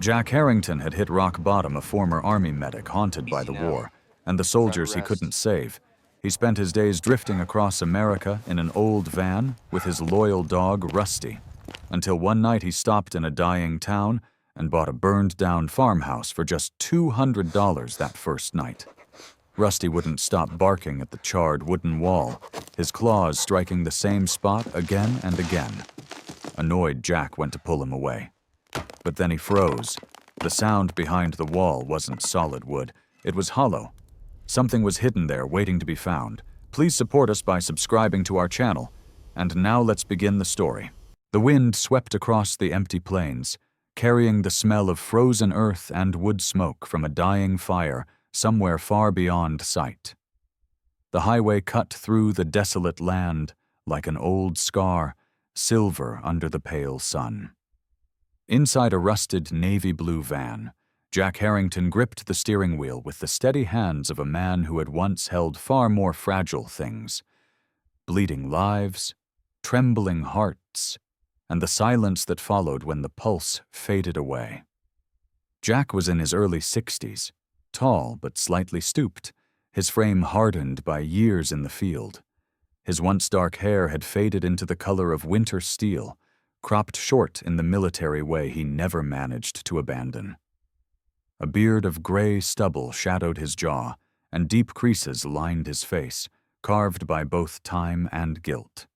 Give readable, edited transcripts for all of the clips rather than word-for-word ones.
Jack Harrington had hit rock bottom, a former Army medic haunted by the war, and the soldiers he couldn't save. He spent his days drifting across America in an old van with his loyal dog, Rusty, until one night he stopped in a dying town and bought a burned-down farmhouse for just $200 that first night. Rusty wouldn't stop barking at the charred wooden wall, his claws striking the same spot again and again. Annoyed, Jack went to pull him away. But then he froze. The sound behind the wall wasn't solid wood. It was hollow. Something was hidden there, waiting to be found. Please support us by subscribing to our channel. And now let's begin the story. The wind swept across the empty plains, carrying the smell of frozen earth and wood smoke from a dying fire somewhere far beyond sight. The highway cut through the desolate land like an old scar, silver under the pale sun. Inside a rusted navy blue van, Jack Harrington gripped the steering wheel with the steady hands of a man who had once held far more fragile things. Bleeding lives, trembling hearts, and the silence that followed when the pulse faded away. Jack was in his early 60s, tall but slightly stooped, his frame hardened by years in the field. His once dark hair had faded into the color of winter steel, cropped short in the military way he never managed to abandon. A beard of gray stubble shadowed his jaw, and deep creases lined his face, carved by both time and guilt.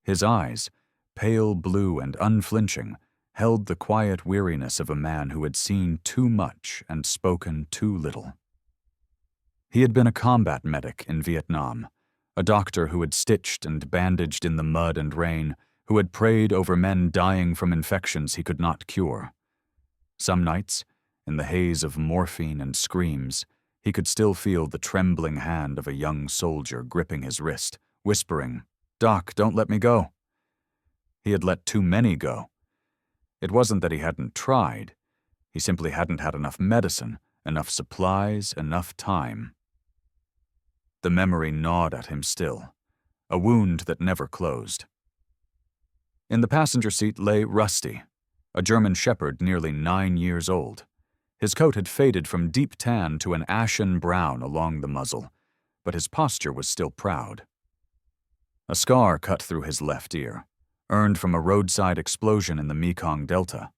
His eyes, pale blue and unflinching, held the quiet weariness of a man who had seen too much and spoken too little. He had been a combat medic in Vietnam, a doctor who had stitched and bandaged in the mud and rain, who had prayed over men dying from infections he could not cure. Some nights, in the haze of morphine and screams, he could still feel the trembling hand of a young soldier gripping his wrist, whispering, "Doc, don't let me go." He had let too many go. It wasn't that he hadn't tried. He simply hadn't had enough medicine, enough supplies, enough time. The memory gnawed at him still, a wound that never closed. In the passenger seat lay Rusty, a German shepherd nearly 9 years old. His coat had faded from deep tan to an ashen brown along the muzzle, but his posture was still proud. A scar cut through his left ear, earned from a roadside explosion in the Mekong Delta.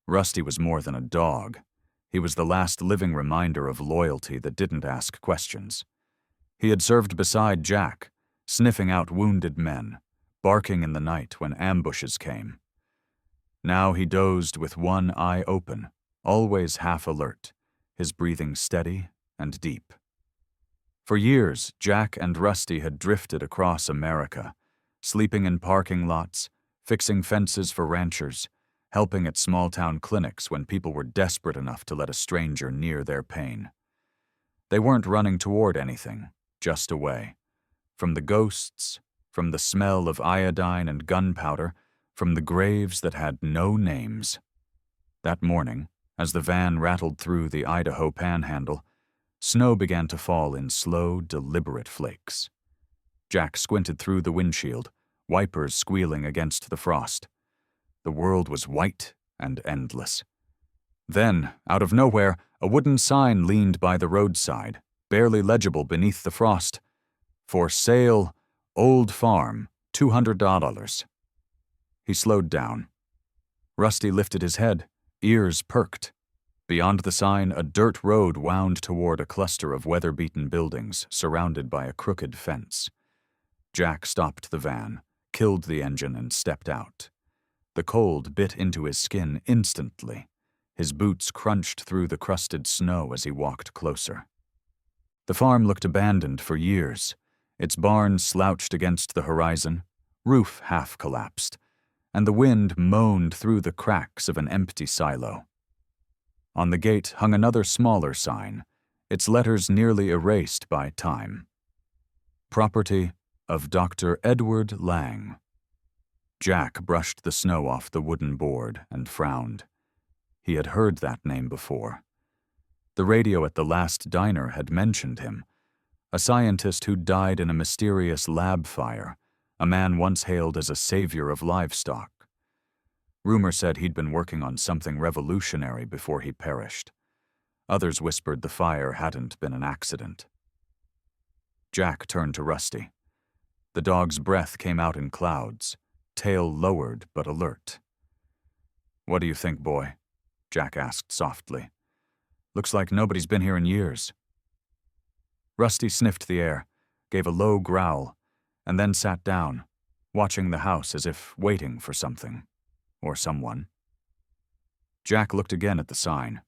Rusty was more than a dog. He was the last living reminder of loyalty that didn't ask questions. He had served beside Jack, sniffing out wounded men, barking in the night when ambushes came. Now he dozed with one eye open, always half alert, his breathing steady and deep. For years, Jack and Rusty had drifted across America, sleeping in parking lots, fixing fences for ranchers, helping at small-town clinics when people were desperate enough to let a stranger near their pain. They weren't running toward anything, just away. From the ghosts, from the smell of iodine and gunpowder, from the graves that had no names. That morning, as the van rattled through the Idaho panhandle, snow began to fall in slow, deliberate flakes. Jack squinted through the windshield, wipers squealing against the frost. The world was white and endless. Then, out of nowhere, a wooden sign leaned by the roadside, barely legible beneath the frost. "For sale, old farm, $200. He slowed down. Rusty lifted his head, ears perked. Beyond the sign, a dirt road wound toward a cluster of weather-beaten buildings surrounded by a crooked fence. Jack stopped the van, killed the engine, and stepped out. The cold bit into his skin instantly. His boots crunched through the crusted snow as he walked closer. The farm looked abandoned for years. Its barn slouched against the horizon, roof half collapsed, and the wind moaned through the cracks of an empty silo. On the gate hung another smaller sign, its letters nearly erased by time. Property of Dr. Edward Lang. Jack brushed the snow off the wooden board and frowned. He had heard that name before. The radio at the last diner had mentioned him, a scientist who died in a mysterious lab fire, a man once hailed as a savior of livestock. Rumor said he'd been working on something revolutionary before he perished. Others whispered the fire hadn't been an accident. Jack turned to Rusty. The dog's breath came out in clouds, tail lowered but alert. "What do you think, boy?" Jack asked softly. "Looks like nobody's been here in years." Rusty sniffed the air, gave a low growl, and then sat down, watching the house as if waiting for something, or someone. Jack looked again at the sign.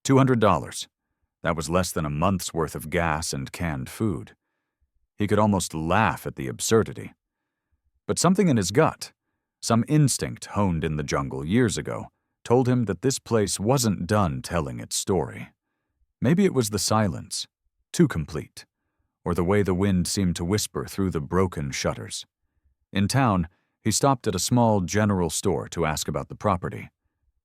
$200. That was less than a month's worth of gas and canned food. He could almost laugh at the absurdity. But something in his gut, some instinct honed in the jungle years ago, told him that this place wasn't done telling its story. Maybe it was the silence, too complete, or the way the wind seemed to whisper through the broken shutters. In town, he stopped at a small general store to ask about the property.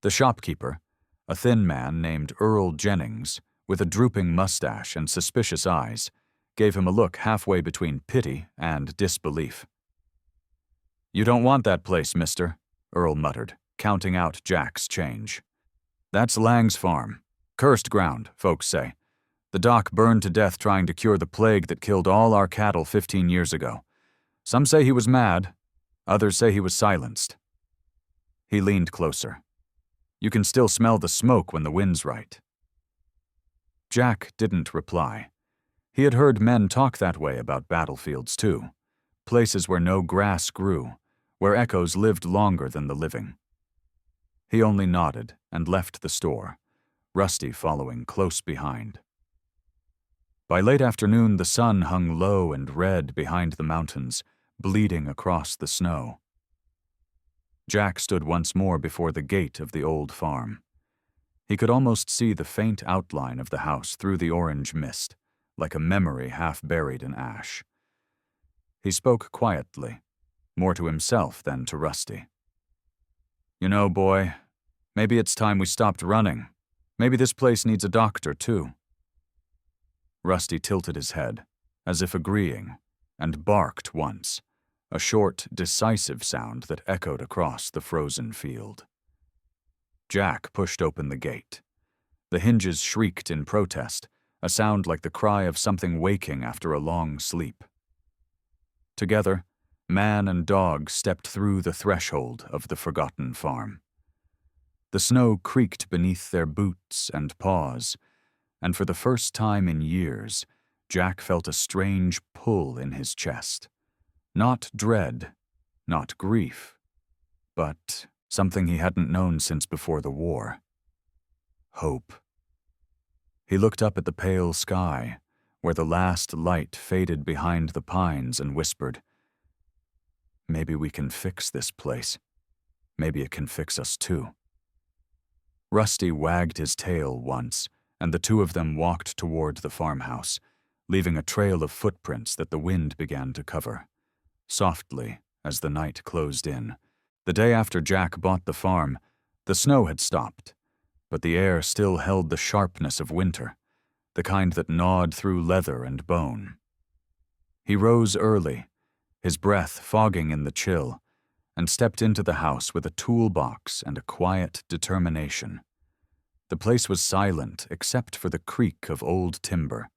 The shopkeeper, a thin man named Earl Jennings, with a drooping mustache and suspicious eyes, gave him a look halfway between pity and disbelief. "You don't want that place, mister," Earl muttered, counting out Jack's change. "That's Lang's farm. Cursed ground, folks say. The doc burned to death trying to cure the plague that killed all our cattle 15 years ago. Some say he was mad, others say he was silenced." He leaned closer. "You can still smell the smoke when the wind's right." Jack didn't reply. He had heard men talk that way about battlefields too, places where no grass grew, where echoes lived longer than the living. He only nodded and left the store, Rusty following close behind. By late afternoon, the sun hung low and red behind the mountains, bleeding across the snow. Jack stood once more before the gate of the old farm. He could almost see the faint outline of the house through the orange mist, like a memory half buried in ash. He spoke quietly, more to himself than to Rusty. "You know, boy, maybe it's time we stopped running. Maybe this place needs a doctor, too." Rusty tilted his head, as if agreeing, and barked once, a short, decisive sound that echoed across the frozen field. Jack pushed open the gate. The hinges shrieked in protest, a sound like the cry of something waking after a long sleep. Together, man and dog stepped through the threshold of the forgotten farm. The snow creaked beneath their boots and paws, and for the first time in years, Jack felt a strange pull in his chest. Not dread, not grief, but something he hadn't known since before the war. Hope. He looked up at the pale sky, where the last light faded behind the pines, and whispered, "Maybe we can fix this place. Maybe it can fix us too." Rusty wagged his tail once, and the two of them walked toward the farmhouse, leaving a trail of footprints that the wind began to cover. Softly, as the night closed in. The day after Jack bought the farm, the snow had stopped, but the air still held the sharpness of winter, the kind that gnawed through leather and bone. He rose early, his breath fogging in the chill, and stepped into the house with a toolbox and a quiet determination. The place was silent except for the creak of old timber.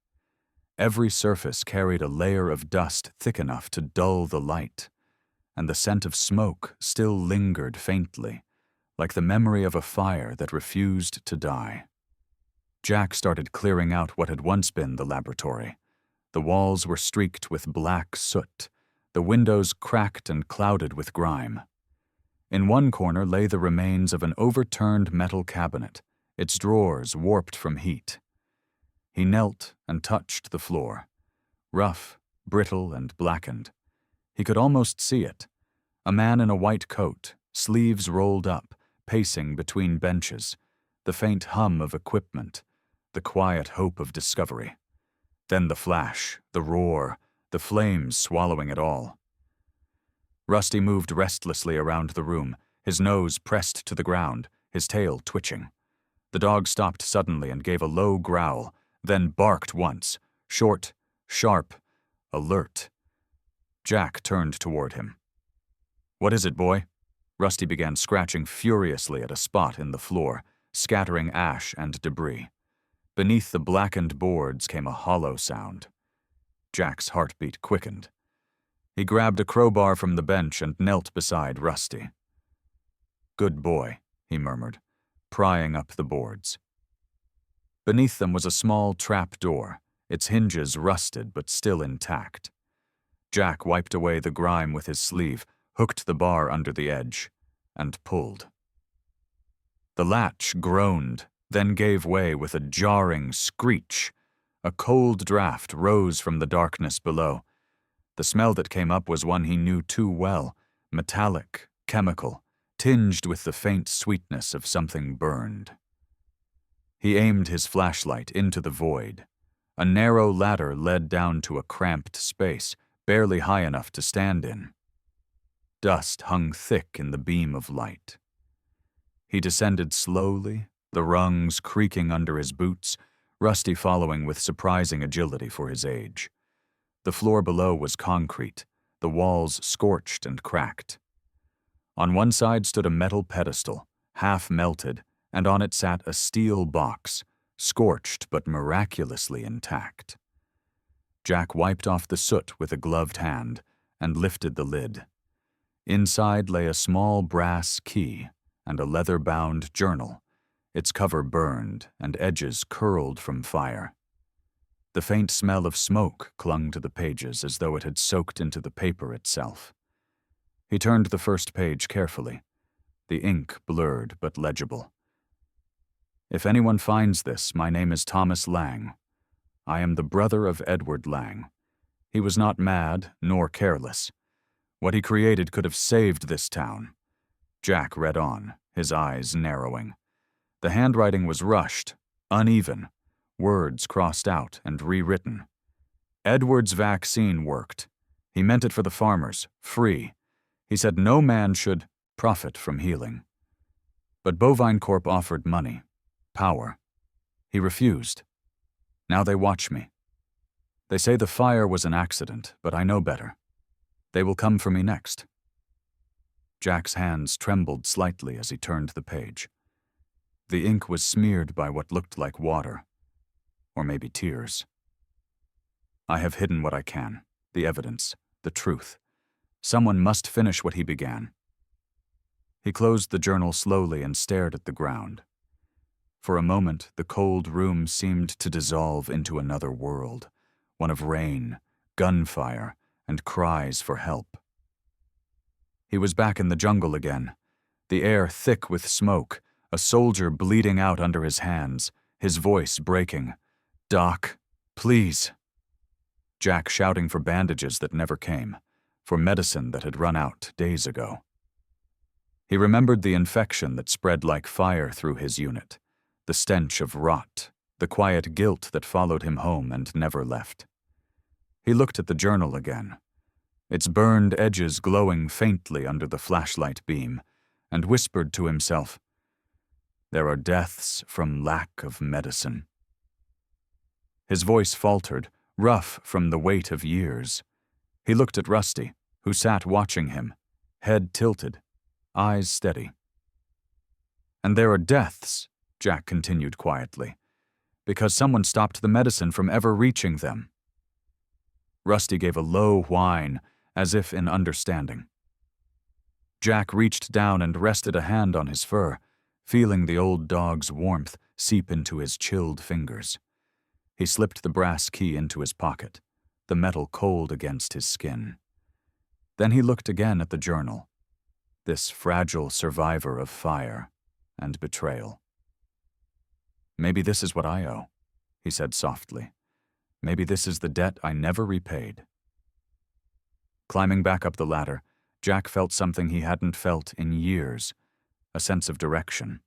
Every surface carried a layer of dust thick enough to dull the light, and the scent of smoke still lingered faintly, like the memory of a fire that refused to die. Jack started clearing out what had once been the laboratory. The walls were streaked with black soot, the windows cracked and clouded with grime. In one corner lay the remains of an overturned metal cabinet, its drawers warped from heat. He knelt and touched the floor, rough, brittle, and blackened. He could almost see it. A man in a white coat, sleeves rolled up, pacing between benches, the faint hum of equipment, the quiet hope of discovery. Then the flash, the roar, the flames swallowing it all. Rusty moved restlessly around the room, his nose pressed to the ground, his tail twitching. The dog stopped suddenly and gave a low growl, then barked once, short, sharp, alert. Jack turned toward him. "What is it, boy?" Rusty began scratching furiously at a spot in the floor, scattering ash and debris. Beneath the blackened boards came a hollow sound. Jack's heartbeat quickened. He grabbed a crowbar from the bench and knelt beside Rusty. "Good boy," he murmured, prying up the boards. Beneath them was a small trap door, its hinges rusted but still intact. Jack wiped away the grime with his sleeve, hooked the bar under the edge, and pulled. The latch groaned, then gave way with a jarring screech. A cold draft rose from the darkness below. The smell that came up was one he knew too well, metallic, chemical, tinged with the faint sweetness of something burned. He aimed his flashlight into the void. A narrow ladder led down to a cramped space, barely high enough to stand in. Dust hung thick in the beam of light. He descended slowly, the rungs creaking under his boots, Rusty following with surprising agility for his age. The floor below was concrete, the walls scorched and cracked. On one side stood a metal pedestal, half melted, and on it sat a steel box, scorched but miraculously intact. Jack wiped off the soot with a gloved hand and lifted the lid. Inside lay a small brass key and a leather-bound journal, its cover burned and edges curled from fire. The faint smell of smoke clung to the pages as though it had soaked into the paper itself. He turned the first page carefully, the ink blurred but legible. "If anyone finds this, my name is Thomas Lang. I am the brother of Edward Lang. He was not mad nor careless. What he created could have saved this town." Jack read on, his eyes narrowing. The handwriting was rushed, uneven, words crossed out and rewritten. Edward's vaccine worked. He meant it for the farmers, free. He said no man should profit from healing. But Bovine Corp offered money, power. He refused. Now they watch me. They say the fire was an accident, but I know better. They will come for me next. Jack's hands trembled slightly as he turned the page. The ink was smeared by what looked like water, or maybe tears. "I have hidden what I can, the evidence, the truth. Someone must finish what he began." He closed the journal slowly and stared at the ground. For a moment, the cold room seemed to dissolve into another world, one of rain, gunfire, and cries for help. He was back in the jungle again, the air thick with smoke, a soldier bleeding out under his hands, his voice breaking. "Doc, please." Jack shouting for bandages that never came, for medicine that had run out days ago. He remembered the infection that spread like fire through his unit, the stench of rot, the quiet guilt that followed him home and never left. He looked at the journal again, its burned edges glowing faintly under the flashlight beam, and whispered to himself, "There are deaths from lack of medicine." His voice faltered, rough from the weight of years. He looked at Rusty, who sat watching him, head tilted, eyes steady. "And there are deaths," Jack continued quietly, "because someone stopped the medicine from ever reaching them." Rusty gave a low whine, as if in understanding. Jack reached down and rested a hand on his fur, feeling the old dog's warmth seep into his chilled fingers. He slipped the brass key into his pocket, the metal cold against his skin. Then he looked again at the journal, this fragile survivor of fire and betrayal. "Maybe this is what I owe," he said softly. "Maybe this is the debt I never repaid." Climbing back up the ladder, Jack felt something he hadn't felt in years, a sense of direction.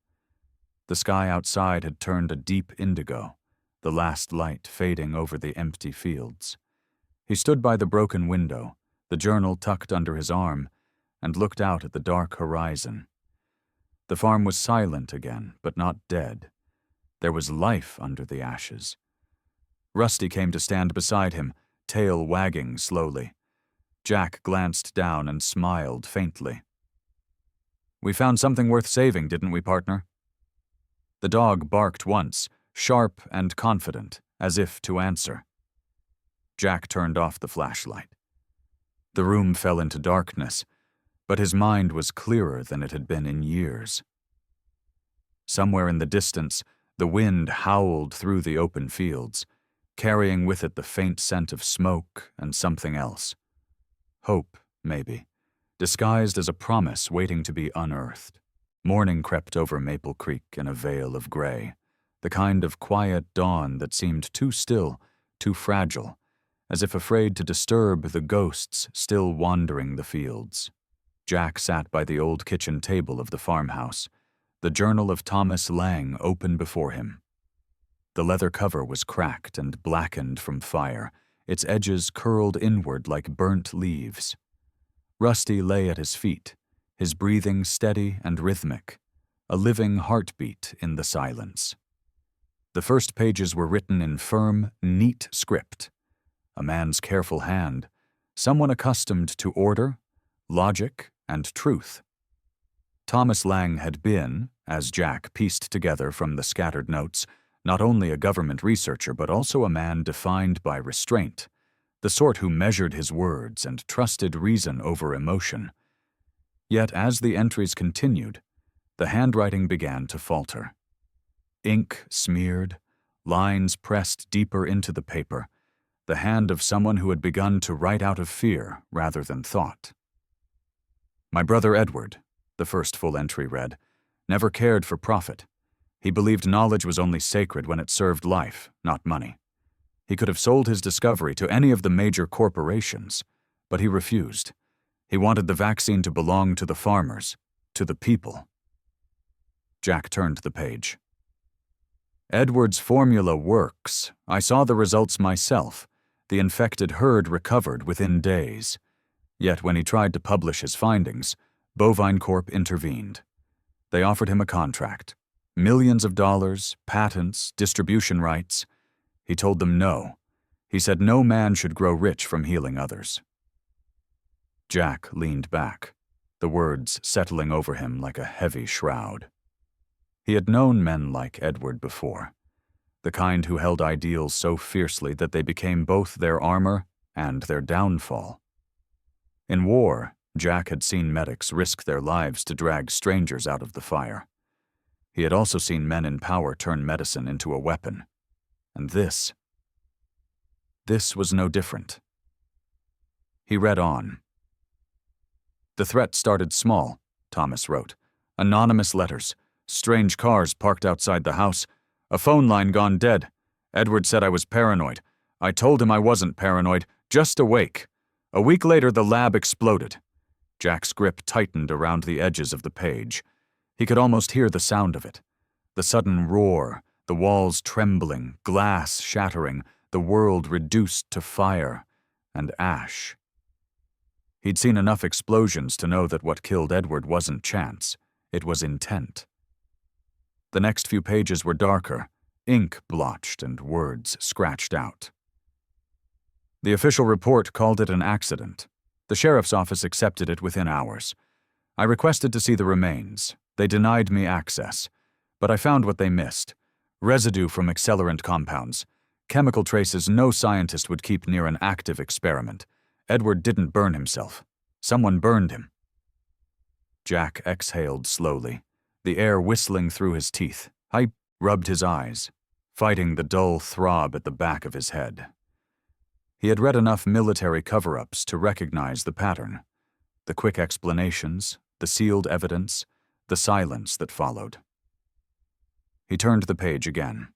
The sky outside had turned a deep indigo, the last light fading over the empty fields. He stood by the broken window, the journal tucked under his arm, and looked out at the dark horizon. The farm was silent again, but not dead. There was life under the ashes. Rusty came to stand beside him, tail wagging slowly. Jack glanced down and smiled faintly. We found something worth saving, didn't we, partner? The dog barked once, sharp and confident, as if to answer. Jack turned off the flashlight. The room fell into darkness, but his mind was clearer than it had been in years. Somewhere in the distance, the wind howled through the open fields, carrying with it the faint scent of smoke and something else. Hope, maybe, disguised as a promise waiting to be unearthed. Morning crept over Maple Creek in a veil of gray, the kind of quiet dawn that seemed too still, too fragile, as if afraid to disturb the ghosts still wandering the fields. Jack sat by the old kitchen table of the farmhouse, the journal of Thomas Lang open before him. The leather cover was cracked and blackened from fire, its edges curled inward like burnt leaves. Rusty lay at his feet, his breathing steady and rhythmic, a living heartbeat in the silence. The first pages were written in firm, neat script, a man's careful hand, someone accustomed to order, logic, and truth. Thomas Lang had been, as Jack pieced together from the scattered notes, not only a government researcher but also a man defined by restraint, the sort who measured his words and trusted reason over emotion. Yet as the entries continued, the handwriting began to falter. Ink smeared, lines pressed deeper into the paper, the hand of someone who had begun to write out of fear rather than thought. My brother Edward, the first full entry read, never cared for profit. He believed knowledge was only sacred when it served life, not money. He could have sold his discovery to any of the major corporations, but he refused. He wanted the vaccine to belong to the farmers, to the people. Jack turned the page. Edward's formula works. I saw the results myself. The infected herd recovered within days. Yet when he tried to publish his findings, Bovine Corp intervened. They offered him a contract. Millions of dollars, patents, distribution rights. He told them no. He said no man should grow rich from healing others. Jack leaned back, the words settling over him like a heavy shroud. He had known men like Edward before, the kind who held ideals so fiercely that they became both their armor and their downfall. In war, Jack had seen medics risk their lives to drag strangers out of the fire. He had also seen men in power turn medicine into a weapon. And this was no different. He read on. The threat started small, Thomas wrote. Anonymous letters, strange cars parked outside the house, a phone line gone dead. Edward said I was paranoid. I told him I wasn't paranoid, just awake. A week later, the lab exploded. Jack's grip tightened around the edges of the page. He could almost hear the sound of it. The sudden roar, the walls trembling, glass shattering, the world reduced to fire and ash. He'd seen enough explosions to know that what killed Edward wasn't chance. It was intent. The next few pages were darker, ink blotched and words scratched out. The official report called it an accident. The sheriff's office accepted it within hours. I requested to see the remains. They denied me access. But I found what they missed. Residue from accelerant compounds. Chemical traces no scientist would keep near an active experiment. Edward didn't burn himself. Someone burned him. Jack exhaled slowly, the air whistling through his teeth. I rubbed his eyes, fighting the dull throb at the back of his head. He had read enough military cover-ups to recognize the pattern. The quick explanations, the sealed evidence, the silence that followed. He turned the page again.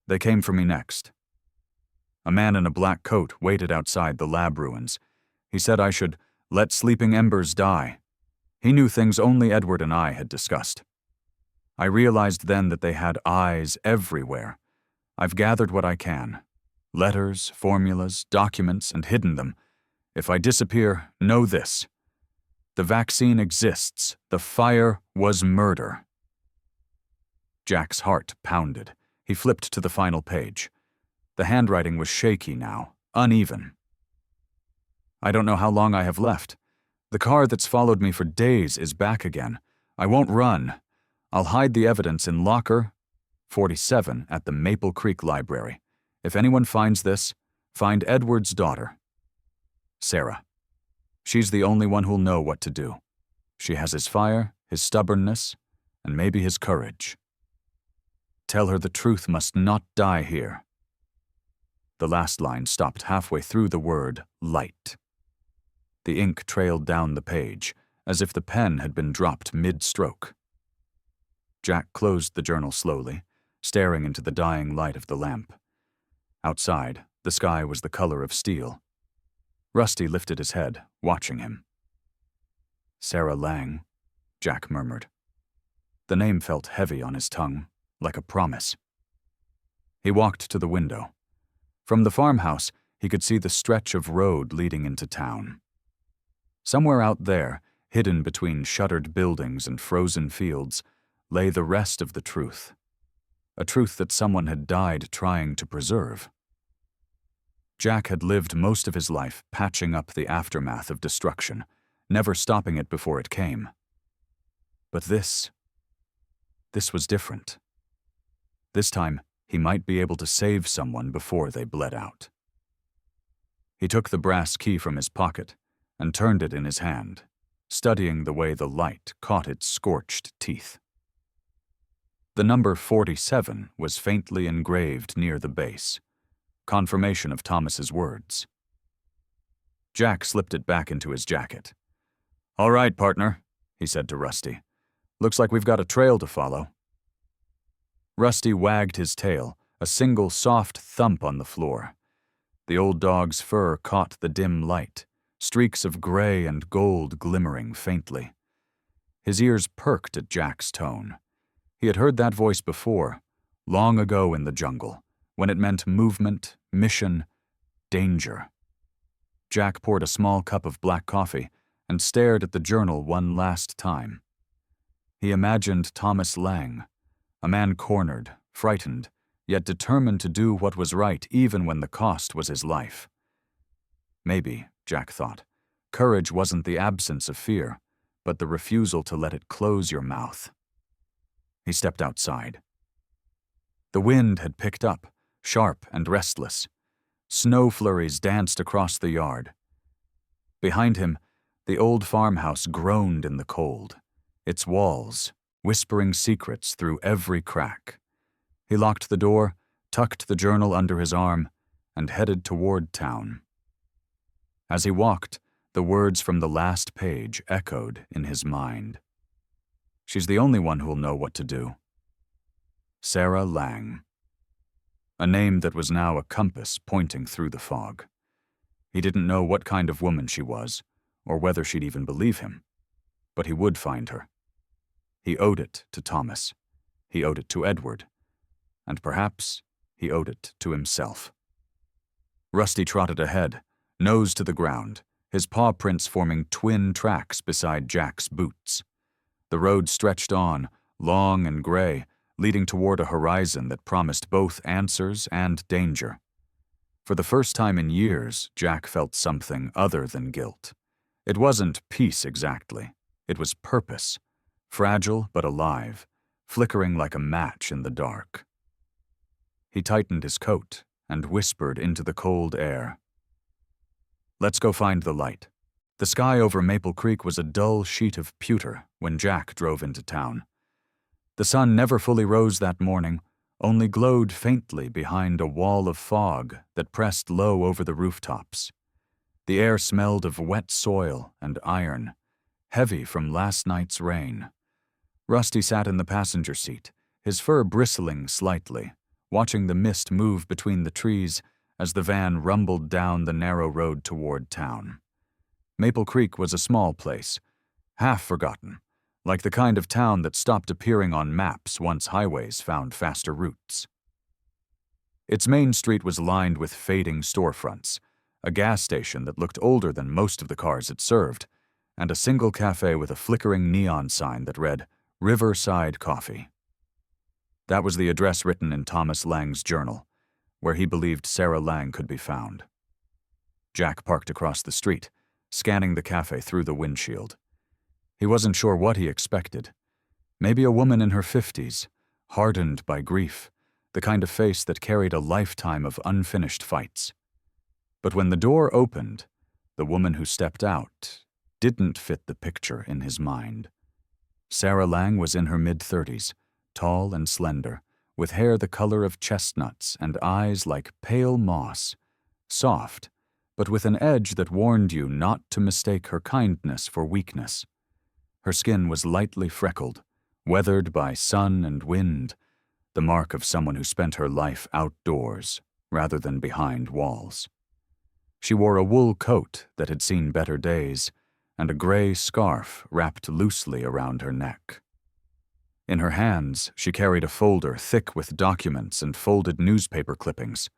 They came for me next. A man in a black coat waited outside the lab ruins. He said I should let sleeping embers die. He knew things only Edward and I had discussed. I realized then that they had eyes everywhere. I've gathered what I can. Letters, formulas, documents, and hidden them. If I disappear, know this. The vaccine exists. The fire was murder. Jack's heart pounded. He flipped to the final page. The handwriting was shaky now, uneven. I don't know how long I have left. The car that's followed me for days is back again. I won't run. I'll hide the evidence in locker 47 at the Maple Creek Library. If anyone finds this, find Edward's daughter, Sarah. She's the only one who'll know what to do. She has his fire, his stubbornness, and maybe his courage. Tell her the truth must not die here. The last line stopped halfway through the word light. The ink trailed down the page, as if the pen had been dropped mid-stroke. Jack closed the journal slowly, staring into the dying light of the lamp. Outside, the sky was the color of steel. Rusty lifted his head, watching him. Sarah Lang, Jack murmured. The name felt heavy on his tongue, like a promise. He walked to the window. From the farmhouse, he could see the stretch of road leading into town. Somewhere out there, hidden between shuttered buildings and frozen fields, lay the rest of the truth. A truth that someone had died trying to preserve. Jack had lived most of his life patching up the aftermath of destruction, never stopping it before it came. But this was different. This time, he might be able to save someone before they bled out. He took the brass key from his pocket and turned it in his hand, studying the way the light caught its scorched teeth. The number 47 was faintly engraved near the base, confirmation of Thomas's words. Jack slipped it back into his jacket. "All right, partner," he said to Rusty. "Looks like we've got a trail to follow." Rusty wagged his tail, a single soft thump on the floor. The old dog's fur caught the dim light, streaks of gray and gold glimmering faintly. His ears perked at Jack's tone. He had heard that voice before, long ago in the jungle, when it meant movement, mission, danger. Jack poured a small cup of black coffee and stared at the journal one last time. He imagined Thomas Lang, a man cornered, frightened, yet determined to do what was right even when the cost was his life. Maybe, Jack thought, courage wasn't the absence of fear, but the refusal to let it close your mouth. He stepped outside. The wind had picked up, sharp and restless. Snow flurries danced across the yard. Behind him, the old farmhouse groaned in the cold, its walls whispering secrets through every crack. He locked the door, tucked the journal under his arm, and headed toward town. As he walked, the words from the last page echoed in his mind. She's the only one who'll know what to do. Sarah Lang. A name that was now a compass pointing through the fog. He didn't know what kind of woman she was, or whether she'd even believe him. But he would find her. He owed it to Thomas. He owed it to Edward. And perhaps he owed it to himself. Rusty trotted ahead, nose to the ground, his paw prints forming twin tracks beside Jack's boots. The road stretched on, long and gray, leading toward a horizon that promised both answers and danger. For the first time in years, Jack felt something other than guilt. It wasn't peace exactly. It was purpose, fragile but alive, flickering like a match in the dark. He tightened his coat and whispered into the cold air. "Let's go find the light." The sky over Maple Creek was a dull sheet of pewter when Jack drove into town. The sun never fully rose that morning, only glowed faintly behind a wall of fog that pressed low over the rooftops. The air smelled of wet soil and iron, heavy from last night's rain. Rusty sat in the passenger seat, his fur bristling slightly, watching the mist move between the trees as the van rumbled down the narrow road toward town. Maple Creek was a small place, half forgotten, like the kind of town that stopped appearing on maps once highways found faster routes. Its main street was lined with fading storefronts, a gas station that looked older than most of the cars it served, and a single cafe with a flickering neon sign that read, "Riverside Coffee." That was the address written in Thomas Lang's journal, where he believed Sarah Lang could be found. Jack parked across the street, scanning the cafe through the windshield. He wasn't sure what he expected. Maybe a woman in her 50s, hardened by grief, the kind of face that carried a lifetime of unfinished fights. But when the door opened, the woman who stepped out didn't fit the picture in his mind. Sarah Lang was in her mid-30s, tall and slender, with hair the color of chestnuts and eyes like pale moss, soft, but with an edge that warned you not to mistake her kindness for weakness. Her skin was lightly freckled, weathered by sun and wind, the mark of someone who spent her life outdoors rather than behind walls. She wore a wool coat that had seen better days, and a gray scarf wrapped loosely around her neck. In her hands, she carried a folder thick with documents and folded newspaper clippings.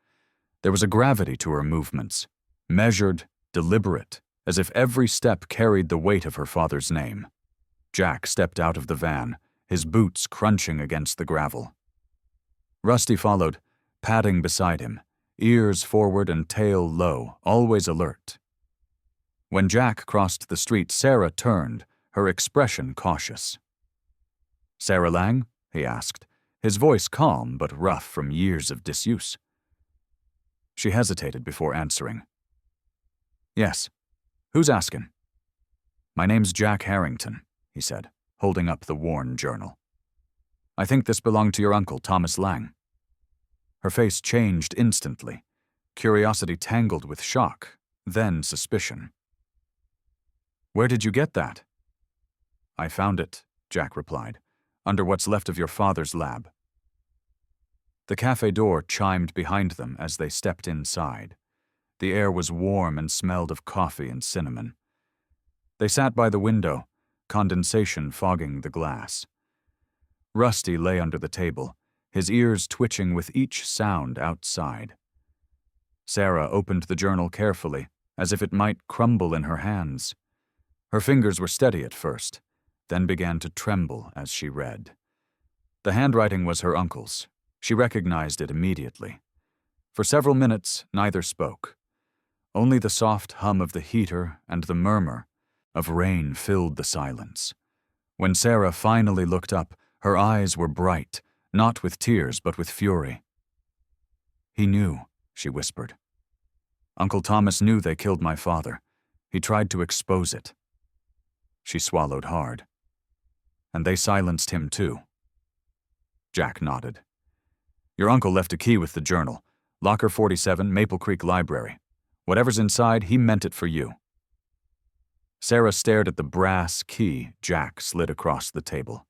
There was a gravity to her movements, measured, deliberate, as if every step carried the weight of her father's name. Jack stepped out of the van, his boots crunching against the gravel. Rusty followed, padding beside him, ears forward and tail low, always alert. When Jack crossed the street, Sarah turned, her expression cautious. "Sarah Lang?" he asked, his voice calm but rough from years of disuse. She hesitated before answering. "Yes. Who's asking?" "My name's Jack Harrington," he said, holding up the worn journal. "I think this belonged to your uncle, Thomas Lang." Her face changed instantly, curiosity tangled with shock, then suspicion. "Where did you get that?" "I found it," Jack replied, "under what's left of your father's lab." The cafe door chimed behind them as they stepped inside. The air was warm and smelled of coffee and cinnamon. They sat by the window, condensation fogging the glass. Rusty lay under the table, his ears twitching with each sound outside. Sarah opened the journal carefully, as if it might crumble in her hands. Her fingers were steady at first, then began to tremble as she read. The handwriting was her uncle's. She recognized it immediately. For several minutes, neither spoke. Only the soft hum of the heater and the murmur of rain filled the silence. When Sarah finally looked up, her eyes were bright, not with tears but with fury. "He knew," she whispered. "Uncle Thomas knew they killed my father. He tried to expose it." She swallowed hard. "And they silenced him too." Jack nodded. "Your uncle left a key with the journal. Locker 47, Maple Creek Library. Whatever's inside, he meant it for you." Sarah stared at the brass key Jack slid across the table.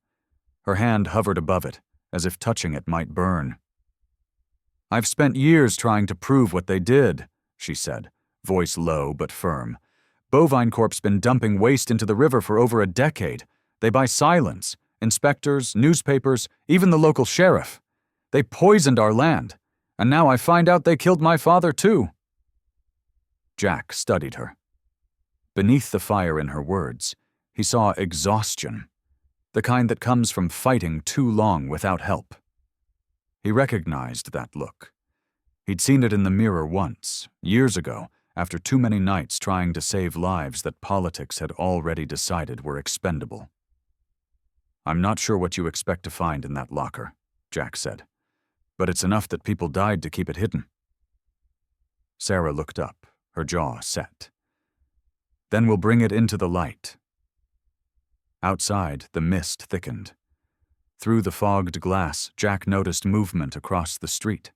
Her hand hovered above it, as if touching it might burn. "I've spent years trying to prove what they did," she said, voice low but firm. "Bovine Corp's been dumping waste into the river for over a decade. They buy silence, inspectors, newspapers, even the local sheriff. They poisoned our land, and now I find out they killed my father too." Jack studied her. Beneath the fire in her words, he saw exhaustion, the kind that comes from fighting too long without help. He recognized that look. He'd seen it in the mirror once, years ago, after too many nights trying to save lives that politics had already decided were expendable. "I'm not sure what you expect to find in that locker," Jack said, "but it's enough that people died to keep it hidden." Sarah looked up, her jaw set. "Then we'll bring it into the light." Outside, the mist thickened. Through the fogged glass, Jack noticed movement across the street.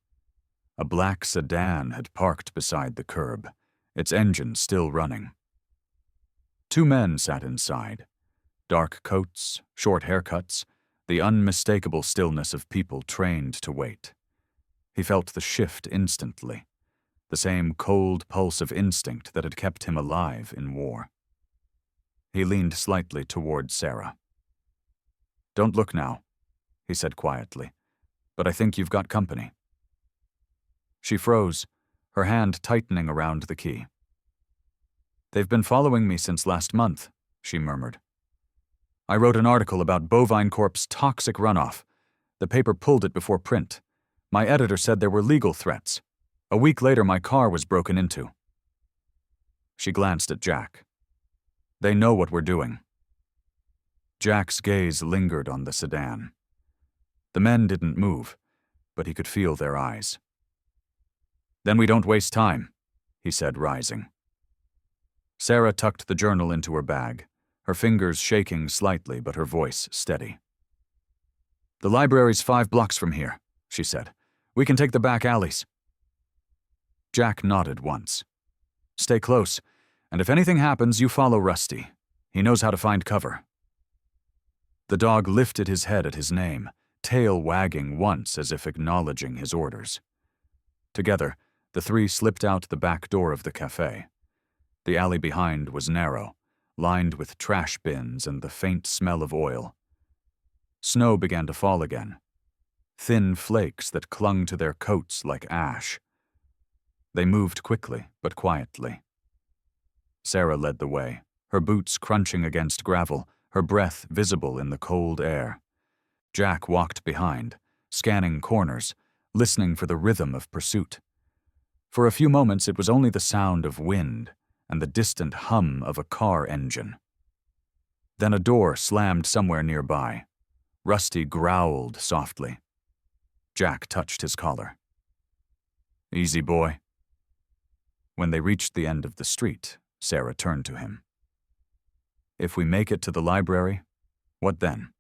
A black sedan had parked beside the curb, its engine still running. Two men sat inside. Dark coats, short haircuts, the unmistakable stillness of people trained to wait. He felt the shift instantly, the same cold pulse of instinct that had kept him alive in war. He leaned slightly toward Sarah. "Don't look now," he said quietly, "but I think you've got company." She froze, her hand tightening around the key. "They've been following me since last month," she murmured. "I wrote an article about Bovine Corp's toxic runoff. The paper pulled it before print. My editor said there were legal threats. A week later, my car was broken into." She glanced at Jack, They know what we're doing." Jack's gaze lingered on the sedan. The men didn't move, but he could feel their eyes. "Then we don't waste time," he said, rising. Sarah tucked the journal into her bag, her fingers shaking slightly but her voice steady. "The library's 5 blocks from here," she said. "We can take the back alleys." Jack nodded once. "Stay close, and if anything happens, you follow Rusty. He knows how to find cover." The dog lifted his head at his name, tail wagging once as if acknowledging his orders. Together, the three slipped out the back door of the cafe. The alley behind was narrow, lined with trash bins and the faint smell of oil. Snow began to fall again, thin flakes that clung to their coats like ash. They moved quickly, but quietly. Sarah led the way, her boots crunching against gravel, her breath visible in the cold air. Jack walked behind, scanning corners, listening for the rhythm of pursuit. For a few moments it was only the sound of wind and the distant hum of a car engine. Then a door slammed somewhere nearby. Rusty growled softly. Jack touched his collar. "Easy, boy." When they reached the end of the street, Sarah turned to him. "If we make it to the library, what then?"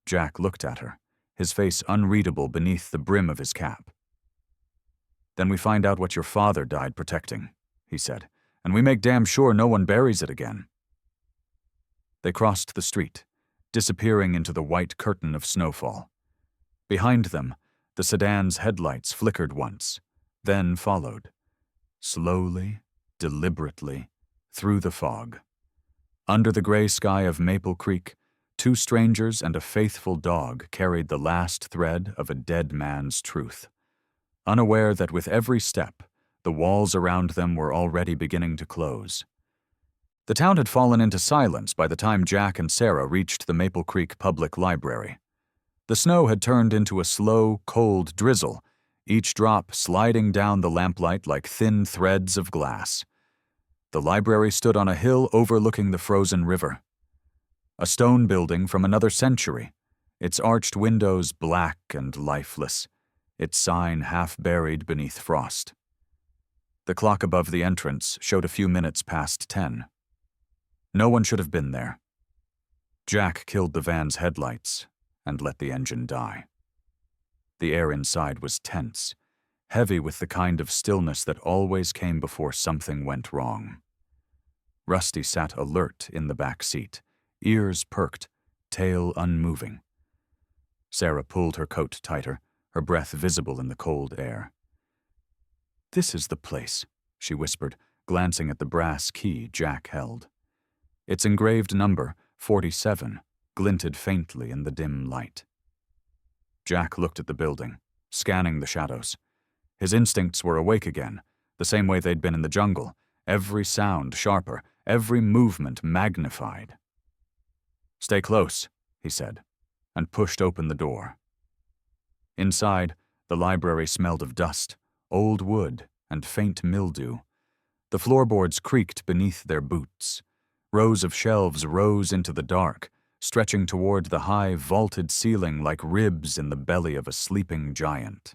Jack looked at her, his face unreadable beneath the brim of his cap. "Then we find out what your father died protecting," he said, "and we make damn sure no one buries it again." They crossed the street, disappearing into the white curtain of snowfall. Behind them, the sedan's headlights flickered once, then followed, slowly, deliberately, through the fog. Under the gray sky of Maple Creek, 2 strangers and a faithful dog carried the last thread of a dead man's truth, unaware that with every step, the walls around them were already beginning to close. The town had fallen into silence by the time Jack and Sarah reached the Maple Creek Public Library. The snow had turned into a slow, cold drizzle, each drop sliding down the lamplight like thin threads of glass. The library stood on a hill overlooking the frozen river. A stone building from another century, its arched windows black and lifeless, its sign half buried beneath frost. The clock above the entrance showed a few minutes past 10. No one should have been there. Jack killed the van's headlights and let the engine die. The air inside was tense, heavy with the kind of stillness that always came before something went wrong. Rusty sat alert in the back seat, ears perked, tail unmoving. Sarah pulled her coat tighter, her breath visible in the cold air. "This is the place," she whispered, glancing at the brass key Jack held. Its engraved number, 47, glinted faintly in the dim light. Jack looked at the building, scanning the shadows. His instincts were awake again, the same way they'd been in the jungle, every sound sharper, every movement magnified. "Stay close," he said, and pushed open the door. Inside, the library smelled of dust, old wood, and faint mildew. The floorboards creaked beneath their boots. Rows of shelves rose into the dark, stretching toward the high, vaulted ceiling like ribs in the belly of a sleeping giant.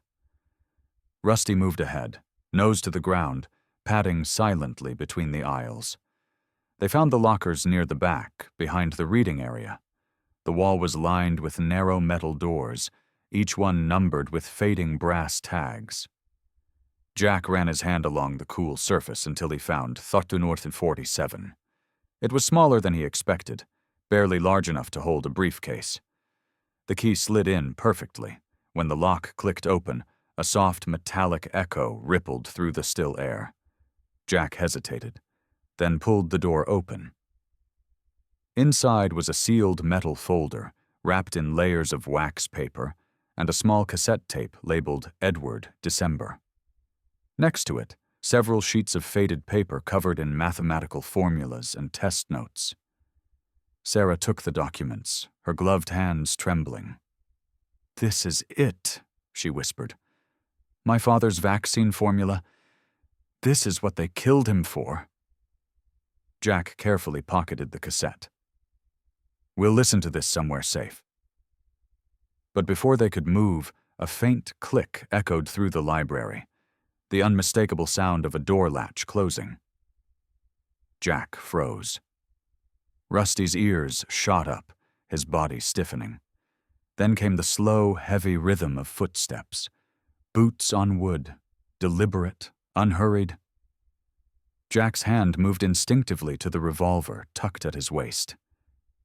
Rusty moved ahead, nose to the ground, padding silently between the aisles. They found the lockers near the back, behind the reading area. The wall was lined with narrow metal doors, each one numbered with fading brass tags. Jack ran his hand along the cool surface until he found 1347. It was smaller than he expected, barely large enough to hold a briefcase. The key slid in perfectly. When the lock clicked open, a soft metallic echo rippled through the still air. Jack hesitated, then pulled the door open. Inside was a sealed metal folder, wrapped in layers of wax paper, and a small cassette tape labeled Edward December. Next to it, several sheets of faded paper covered in mathematical formulas and test notes. Sarah took the documents, her gloved hands trembling. "This is it," she whispered. "My father's vaccine formula. This is what they killed him for." Jack carefully pocketed the cassette. "We'll listen to this somewhere safe." But before they could move, a faint click echoed through the library, the unmistakable sound of a door latch closing. Jack froze. Rusty's ears shot up, his body stiffening. Then came the slow, heavy rhythm of footsteps. Boots on wood, deliberate, unhurried. Jack's hand moved instinctively to the revolver tucked at his waist.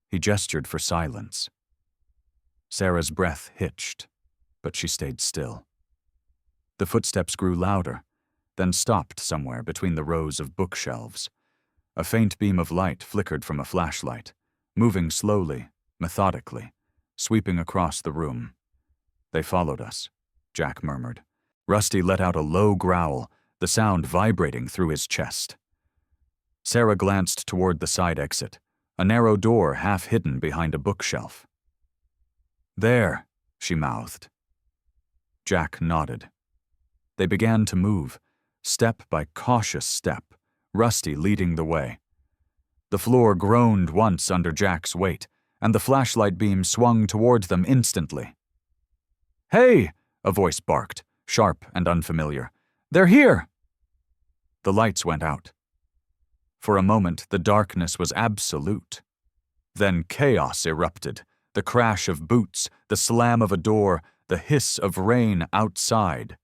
He gestured for silence. Sarah's breath hitched, but she stayed still. The footsteps grew louder, then stopped somewhere between the rows of bookshelves. A faint beam of light flickered from a flashlight, moving slowly, methodically, sweeping across the room. "They followed us," Jack murmured. Rusty let out a low growl, the sound vibrating through his chest. Sarah glanced toward the side exit, a narrow door half hidden behind a bookshelf. "There," she mouthed. Jack nodded. They began to move, step by cautious step, Rusty leading the way. The floor groaned once under Jack's weight, and the flashlight beam swung toward them instantly. "Hey!" a voice barked, sharp and unfamiliar. "They're here!" The lights went out. For a moment, the darkness was absolute. Then chaos erupted, the crash of boots, the slam of a door, the hiss of rain outside.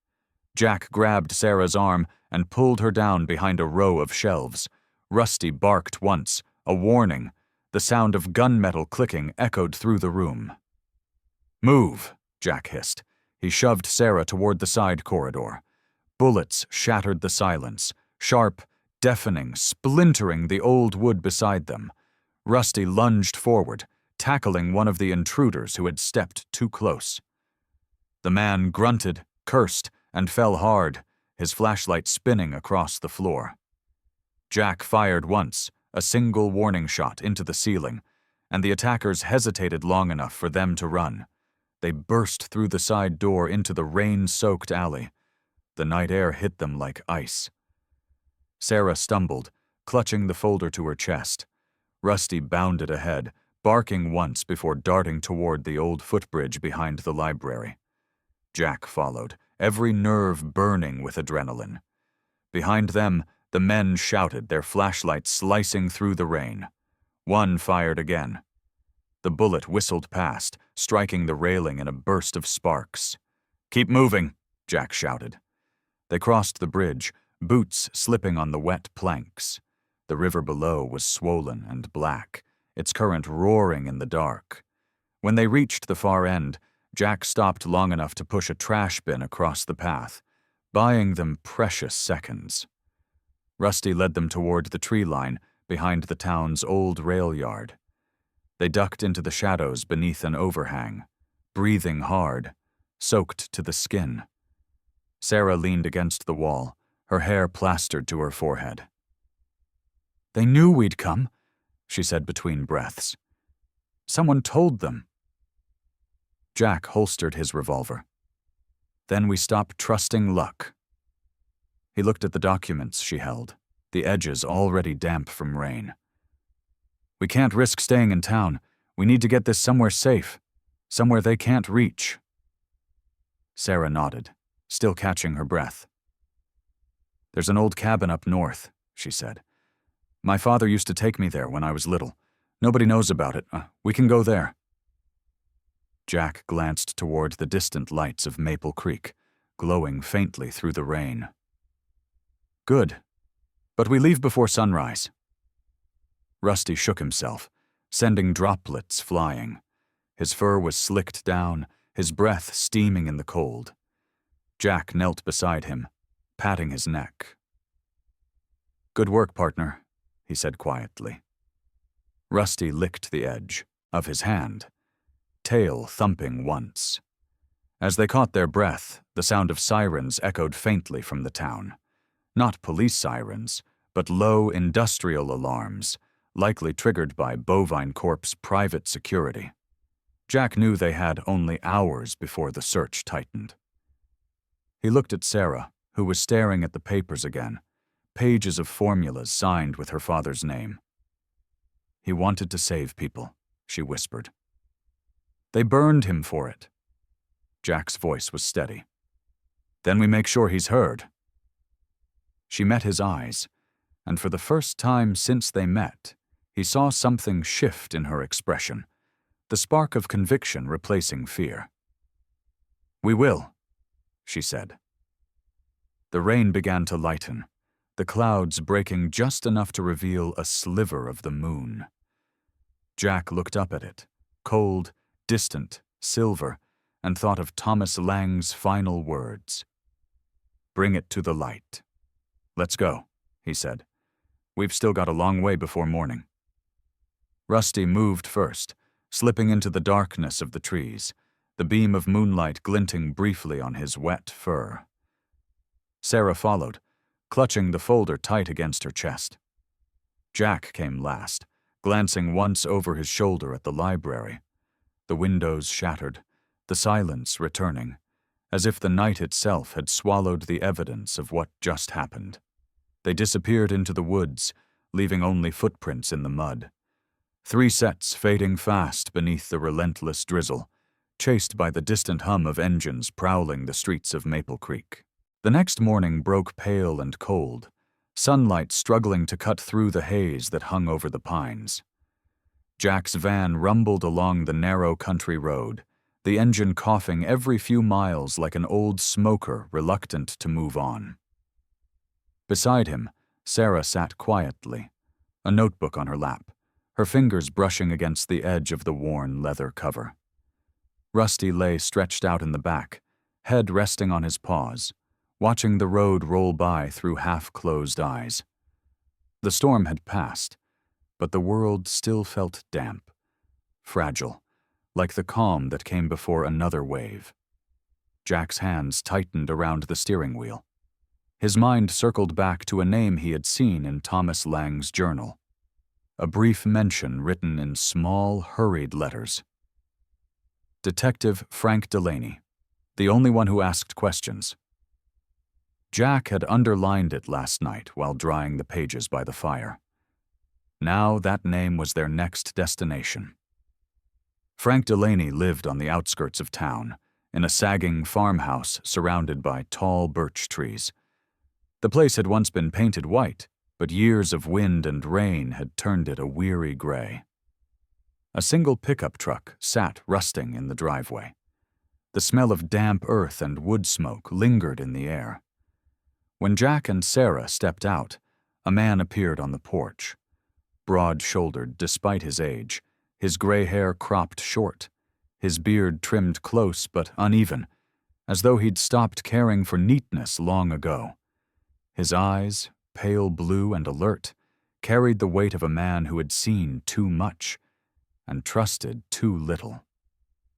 Jack grabbed Sarah's arm and pulled her down behind a row of shelves. Rusty barked once, a warning. The sound of gunmetal clicking echoed through the room. "Move," Jack hissed. He shoved Sarah toward the side corridor. Bullets shattered the silence, sharp, deafening, splintering the old wood beside them. Rusty lunged forward, tackling one of the intruders who had stepped too close. The man grunted, cursed, and fell hard, his flashlight spinning across the floor. Jack fired once, a single warning shot into the ceiling, and the attackers hesitated long enough for them to run. They burst through the side door into the rain-soaked alley. The night air hit them like ice. Sarah stumbled, clutching the folder to her chest. Rusty bounded ahead, barking once before darting toward the old footbridge behind the library. Jack followed, every nerve burning with adrenaline. Behind them, the men shouted, their flashlights slicing through the rain. One fired again. The bullet whistled past, striking the railing in a burst of sparks. "Keep moving," Jack shouted. They crossed the bridge, boots slipping on the wet planks. The river below was swollen and black, its current roaring in the dark. When they reached the far end, Jack stopped long enough to push a trash bin across the path, buying them precious seconds. Rusty led them toward the tree line behind the town's old rail yard. They ducked into the shadows beneath an overhang, breathing hard, soaked to the skin. Sarah leaned against the wall, her hair plastered to her forehead. "They knew we'd come," she said between breaths. "Someone told them." Jack holstered his revolver. "Then we stopped trusting luck." He looked at the documents she held, the edges already damp from rain. "We can't risk staying in town. We need to get this somewhere safe, somewhere they can't reach." Sarah nodded, still catching her breath. "There's an old cabin up north," she said. "My father used to take me there when I was little. Nobody knows about it. We can go there." Jack glanced toward the distant lights of Maple Creek, glowing faintly through the rain. "Good. But we leave before sunrise." Rusty shook himself, sending droplets flying. His fur was slicked down, his breath steaming in the cold. Jack knelt beside him, patting his neck. "Good work, partner," he said quietly. Rusty licked the edge of his hand, tail thumping once. As they caught their breath, the sound of sirens echoed faintly from the town. Not police sirens, but low industrial alarms, likely triggered by Bovine Corp's private security. Jack knew they had only hours before the search tightened. He looked at Sarah, who was staring at the papers again, pages of formulas signed with her father's name. "He wanted to save people," she whispered. "They burned him for it." Jack's voice was steady. "Then we make sure he's heard." She met his eyes, and for the first time since they met, he saw something shift in her expression, the spark of conviction replacing fear. "We will," she said. The rain began to lighten, the clouds breaking just enough to reveal a sliver of the moon. Jack looked up at it, cold, distant, silver, and thought of Thomas Lang's final words. "Bring it to the light." "Let's go," he said. "We've still got a long way before morning." Rusty moved first, slipping into the darkness of the trees, the beam of moonlight glinting briefly on his wet fur. Sarah followed, clutching the folder tight against her chest. Jack came last, glancing once over his shoulder at the library. The windows shattered, the silence returning, as if the night itself had swallowed the evidence of what just happened. They disappeared into the woods, leaving only footprints in the mud. 3 sets fading fast beneath the relentless drizzle, chased by the distant hum of engines prowling the streets of Maple Creek. The next morning broke pale and cold, sunlight struggling to cut through the haze that hung over the pines. Jack's van rumbled along the narrow country road, the engine coughing every few miles like an old smoker reluctant to move on. Beside him, Sarah sat quietly, a notebook on her lap, her fingers brushing against the edge of the worn leather cover. Rusty lay stretched out in the back, head resting on his paws, watching the road roll by through half-closed eyes. The storm had passed, but the world still felt damp, fragile, like the calm that came before another wave. Jack's hands tightened around the steering wheel. His mind circled back to a name he had seen in Thomas Lang's journal, a brief mention written in small, hurried letters. Detective Frank Delaney, the only one who asked questions. Jack had underlined it last night while drying the pages by the fire. Now that name was their next destination. Frank Delaney lived on the outskirts of town, in a sagging farmhouse surrounded by tall birch trees. The place had once been painted white, but years of wind and rain had turned it a weary gray. A single pickup truck sat rusting in the driveway. The smell of damp earth and wood smoke lingered in the air. When Jack and Sarah stepped out, a man appeared on the porch. Broad-shouldered despite his age, his gray hair cropped short, his beard trimmed close but uneven, as though he'd stopped caring for neatness long ago. His eyes, pale blue and alert, carried the weight of a man who had seen too much and trusted too little.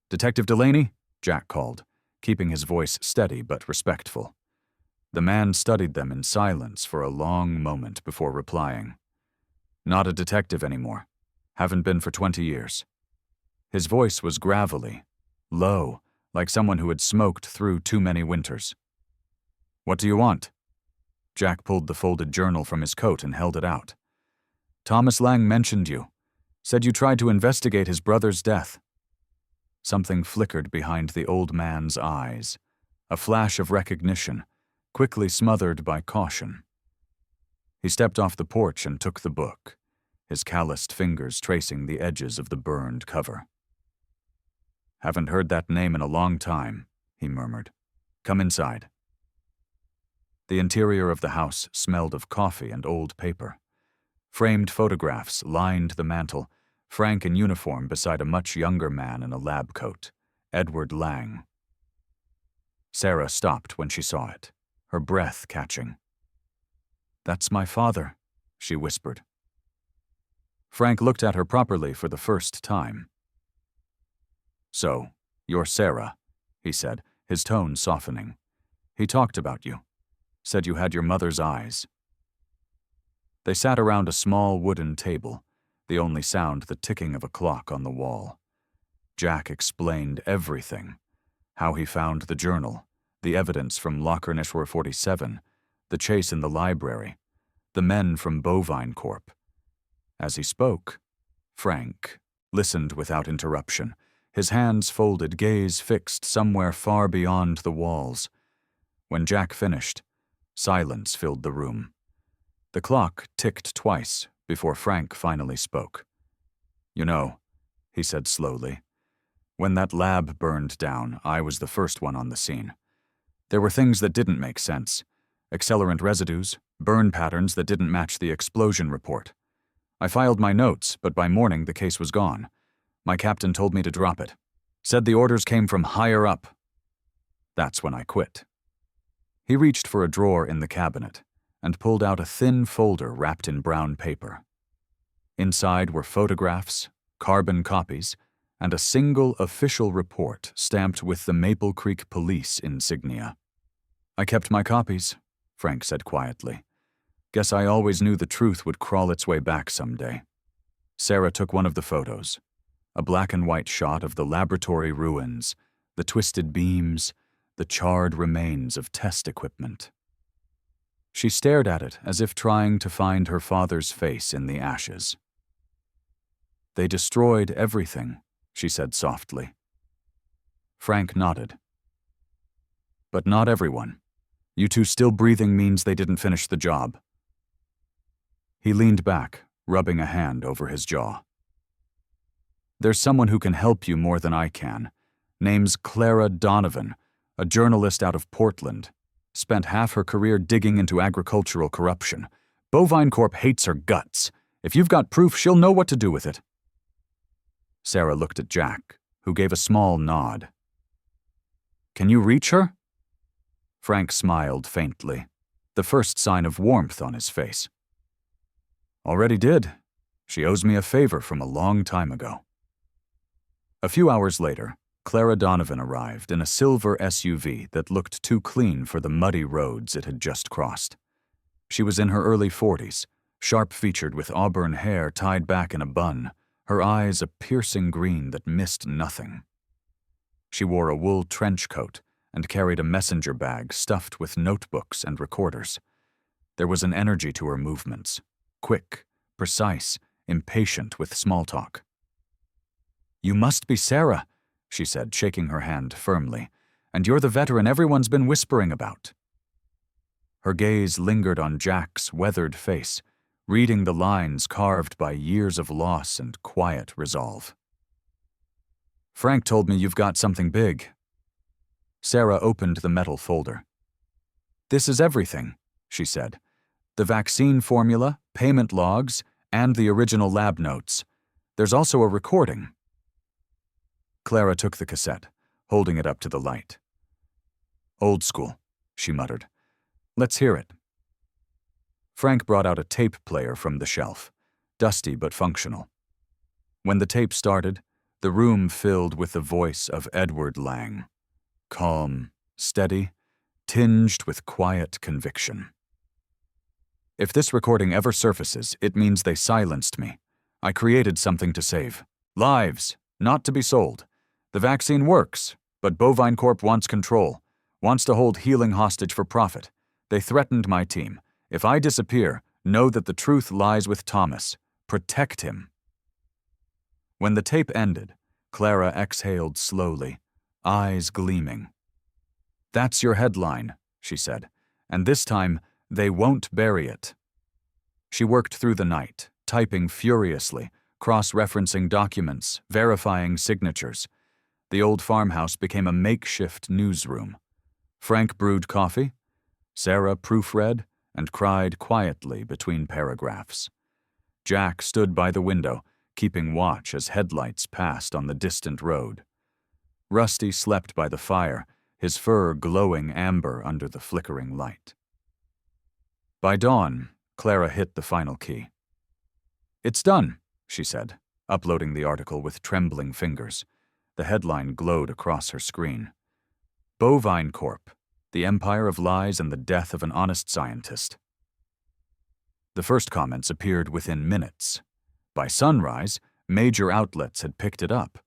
"Detective Delaney?" Jack called, keeping his voice steady but respectful. The man studied them in silence for a long moment before replying. "Not a detective anymore. Haven't been for 20 years. His voice was gravelly, low, like someone who had smoked through too many winters. "What do you want?" Jack pulled the folded journal from his coat and held it out. "Thomas Lang mentioned you. Said you tried to investigate his brother's death." Something flickered behind the old man's eyes, a flash of recognition, quickly smothered by caution. He stepped off the porch and took the book, his calloused fingers tracing the edges of the burned cover. "Haven't heard that name in a long time," he murmured. "Come inside." The interior of the house smelled of coffee and old paper. Framed photographs lined the mantel, Frank in uniform beside a much younger man in a lab coat, Edward Lang. Sarah stopped when she saw it, her breath catching. "That's my father," she whispered. Frank looked at her properly for the first time. "So, you're Sarah," he said, his tone softening. "He talked about you. Said you had your mother's eyes." They sat around a small wooden table, the only sound the ticking of a clock on the wall. Jack explained everything, how he found the journal, the evidence from Lockerneshwar 47, the chase in the library, the men from Bovine Corp. As he spoke, Frank listened without interruption, his hands folded, gaze fixed somewhere far beyond the walls. When Jack finished, silence filled the room. The clock ticked twice before Frank finally spoke. "You know," he said slowly, "when that lab burned down, I was the first one on the scene. There were things that didn't make sense. Accelerant residues, burn patterns that didn't match the explosion report. I filed my notes, but by morning the case was gone. My captain told me to drop it. Said the orders came from higher up. That's when I quit." He reached for a drawer in the cabinet and pulled out a thin folder wrapped in brown paper. Inside were photographs, carbon copies, and a single official report stamped with the Maple Creek Police insignia. "I kept my copies," Frank said quietly. "Guess I always knew the truth would crawl its way back someday." Sarah took one of the photos, a black and white shot of the laboratory ruins, the twisted beams, the charred remains of test equipment. She stared at it as if trying to find her father's face in the ashes. "They destroyed everything," she said softly. Frank nodded. "But not everyone. You two still breathing means they didn't finish the job." He leaned back, rubbing a hand over his jaw. "There's someone who can help you more than I can. Name's Clara Donovan, a journalist out of Portland. Spent half her career digging into agricultural corruption. Bovine Corp hates her guts. If you've got proof, she'll know what to do with it." Sarah looked at Jack, who gave a small nod. "Can you reach her?" Frank smiled faintly, the first sign of warmth on his face. "Already did. She owes me a favor from a long time ago." A few hours later, Clara Donovan arrived in a silver SUV that looked too clean for the muddy roads it had just crossed. She was in her early 40s, sharp-featured with auburn hair tied back in a bun, her eyes a piercing green that missed nothing. She wore a wool trench coat and carried a messenger bag stuffed with notebooks and recorders. There was an energy to her movements, quick, precise, impatient with small talk. "You must be Sarah," she said, shaking her hand firmly, "and you're the veteran everyone's been whispering about." Her gaze lingered on Jack's weathered face, reading the lines carved by years of loss and quiet resolve. "Frank told me you've got something big." Sarah opened the metal folder. "This is everything," she said. "The vaccine formula, payment logs, and the original lab notes. There's also a recording." Clara took the cassette, holding it up to the light. "Old school," she muttered. "Let's hear it." Frank brought out a tape player from the shelf, dusty but functional. When the tape started, the room filled with the voice of Edward Lang, calm, steady, tinged with quiet conviction. "If this recording ever surfaces, it means they silenced me. I created something to save. Lives, not to be sold. The vaccine works, but Bovine Corp wants control, wants to hold healing hostage for profit. They threatened my team. If I disappear, know that the truth lies with Thomas. Protect him." When the tape ended, Clara exhaled slowly, eyes gleaming. "That's your headline," she said, "and this time, they won't bury it." She worked through the night, typing furiously, cross-referencing documents, verifying signatures. The old farmhouse became a makeshift newsroom. Frank brewed coffee. Sarah proofread and cried quietly between paragraphs. Jack stood by the window, keeping watch as headlights passed on the distant road. Rusty slept by the fire, his fur glowing amber under the flickering light. By dawn, Clara hit the final key. "It's done," she said, uploading the article with trembling fingers. The headline glowed across her screen. "Bovine Corp. The Empire of Lies and the Death of an Honest Scientist." The first comments appeared within minutes. By sunrise, major outlets had picked it up.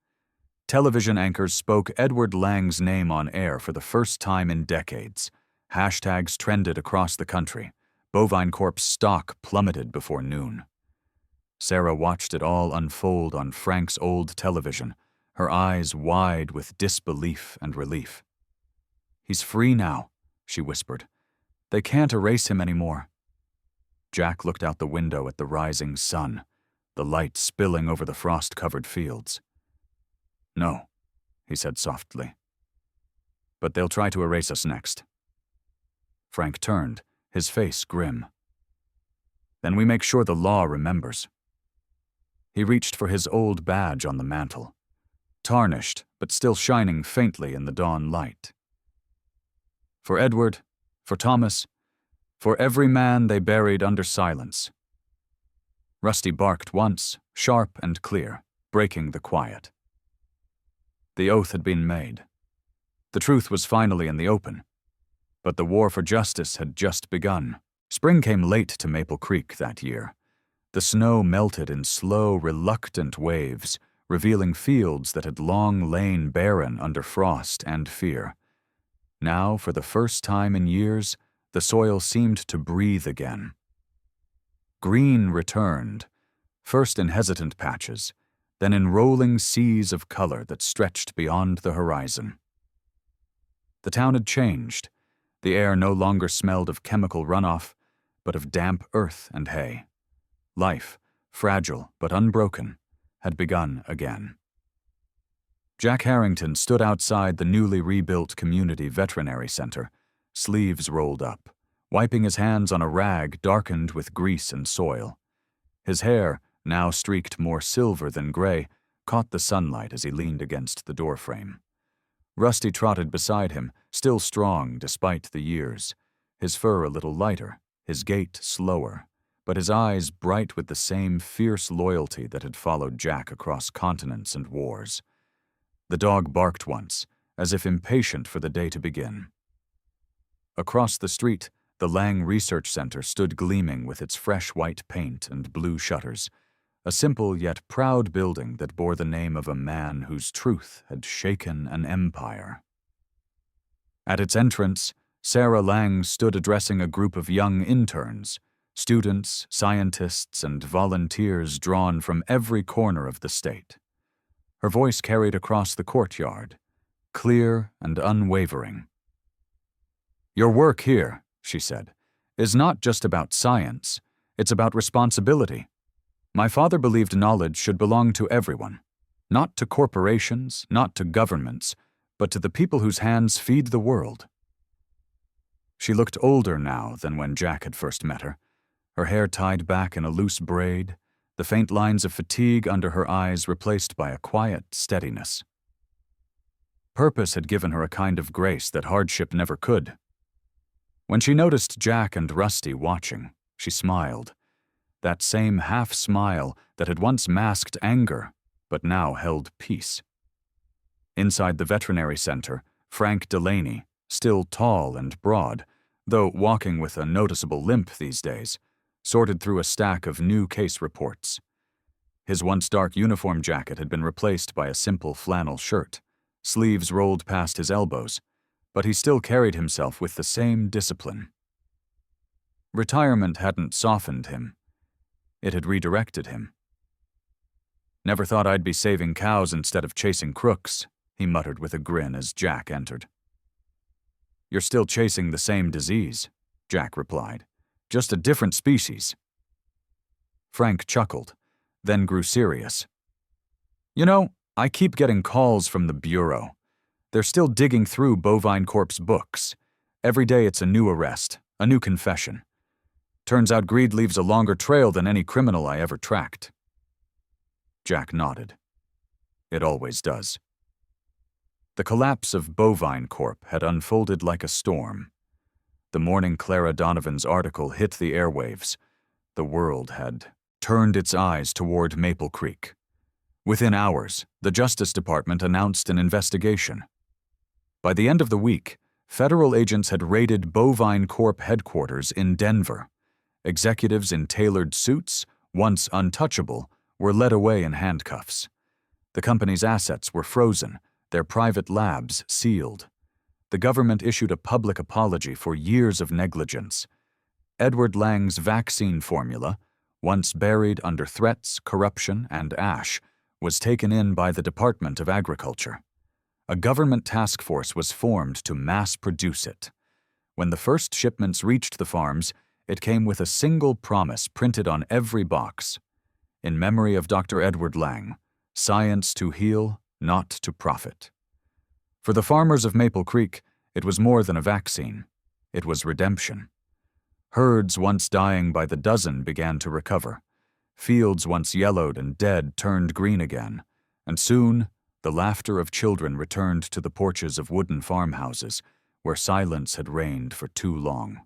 Television anchors spoke Edward Lang's name on air for the first time in decades. Hashtags trended across the country. Bovine Corp's stock plummeted before noon. Sarah watched it all unfold on Frank's old television, her eyes wide with disbelief and relief. "He's free now," she whispered. "They can't erase him anymore." Jack looked out the window at the rising sun, the light spilling over the frost-covered fields. "No," he said softly. "But they'll try to erase us next." Frank turned, his face grim. "Then we make sure the law remembers." He reached for his old badge on the mantel, tarnished but still shining faintly in the dawn light. "For Edward, for Thomas, for every man they buried under silence." Rusty barked once, sharp and clear, breaking the quiet. The oath had been made. The truth was finally in the open. But the war for justice had just begun. Spring came late to Maple Creek that year. The snow melted in slow, reluctant waves, revealing fields that had long lain barren under frost and fear. Now, for the first time in years, the soil seemed to breathe again. Green returned, first in hesitant patches, then in rolling seas of color that stretched beyond the horizon. The town had changed. The air no longer smelled of chemical runoff, but of damp earth and hay. Life, fragile but unbroken, had begun again. Jack Harrington stood outside the newly rebuilt community veterinary center, sleeves rolled up, wiping his hands on a rag darkened with grease and soil. His hair, now streaked more silver than gray, caught the sunlight as he leaned against the doorframe. Rusty trotted beside him, still strong despite the years, his fur a little lighter, his gait slower, but his eyes bright with the same fierce loyalty that had followed Jack across continents and wars. The dog barked once, as if impatient for the day to begin. Across the street, the Lang Research Center stood gleaming with its fresh white paint and blue shutters, a simple yet proud building that bore the name of a man whose truth had shaken an empire. At its entrance, Sarah Lang stood addressing a group of young interns, students, scientists, and volunteers drawn from every corner of the state. Her voice carried across the courtyard, clear and unwavering. "Your work here," she said, "is not just about science, it's about responsibility. My father believed knowledge should belong to everyone, not to corporations, not to governments, but to the people whose hands feed the world." She looked older now than when Jack had first met her, her hair tied back in a loose braid, the faint lines of fatigue under her eyes replaced by a quiet steadiness. Purpose had given her a kind of grace that hardship never could. When she noticed Jack and Rusty watching, she smiled, that same half-smile that had once masked anger, but now held peace. Inside the veterinary center, Frank Delaney, still tall and broad, though walking with a noticeable limp these days, sorted through a stack of new case reports. His once dark uniform jacket had been replaced by a simple flannel shirt, sleeves rolled past his elbows, but he still carried himself with the same discipline. Retirement hadn't softened him. It had redirected him. "Never thought I'd be saving cows instead of chasing crooks," he muttered with a grin as Jack entered. "You're still chasing the same disease," Jack replied. "Just a different species." Frank chuckled, then grew serious. "You know, I keep getting calls from the Bureau. They're still digging through Bovine Corp's books. Every day it's a new arrest, a new confession. Turns out greed leaves a longer trail than any criminal I ever tracked." Jack nodded. It always does. The collapse of Bovine Corp had unfolded like a storm. The morning Clara Donovan's article hit the airwaves. The world had turned its eyes toward Maple Creek. Within hours, the Justice Department announced an investigation. By the end of the week, federal agents had raided Bovine Corp headquarters in Denver. Executives in tailored suits, once untouchable, were led away in handcuffs. The company's assets were frozen, their private labs sealed. The government issued a public apology for years of negligence. Edward Lang's vaccine formula, once buried under threats, corruption, and ash, was taken in by the Department of Agriculture. A government task force was formed to mass produce it. When the first shipments reached the farms, it came with a single promise printed on every box. In memory of Dr. Edward Lang, science to heal, not to profit. For the farmers of Maple Creek, it was more than a vaccine. It was redemption. Herds once dying by the dozen began to recover. Fields once yellowed and dead turned green again, and soon the laughter of children returned to the porches of wooden farmhouses, where silence had reigned for too long.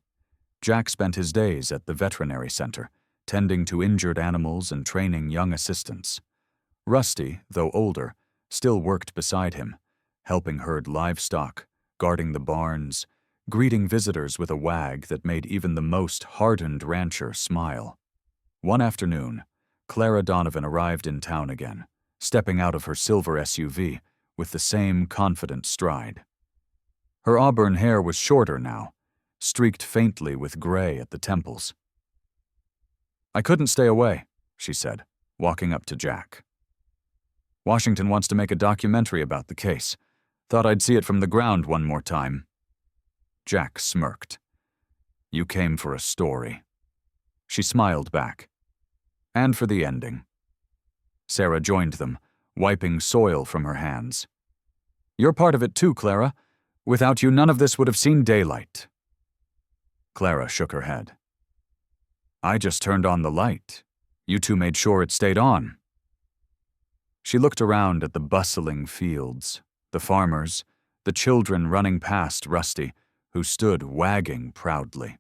Jack spent his days at the veterinary center, tending to injured animals and training young assistants. Rusty, though older, still worked beside him, helping herd livestock, guarding the barns, greeting visitors with a wag that made even the most hardened rancher smile. One afternoon, Clara Donovan arrived in town again, stepping out of her silver SUV with the same confident stride. Her auburn hair was shorter now, streaked faintly with gray at the temples. "I couldn't stay away," she said, walking up to Jack. "Washington wants to make a documentary about the case. Thought I'd see it from the ground one more time." Jack smirked. "You came for a story." She smiled back. "And for the ending." Sarah joined them, wiping soil from her hands. "You're part of it too, Clara. Without you, none of this would have seen daylight." Clara shook her head. "I just turned on the light. You two made sure it stayed on." She looked around at the bustling fields, the farmers, the children running past Rusty, who stood wagging proudly.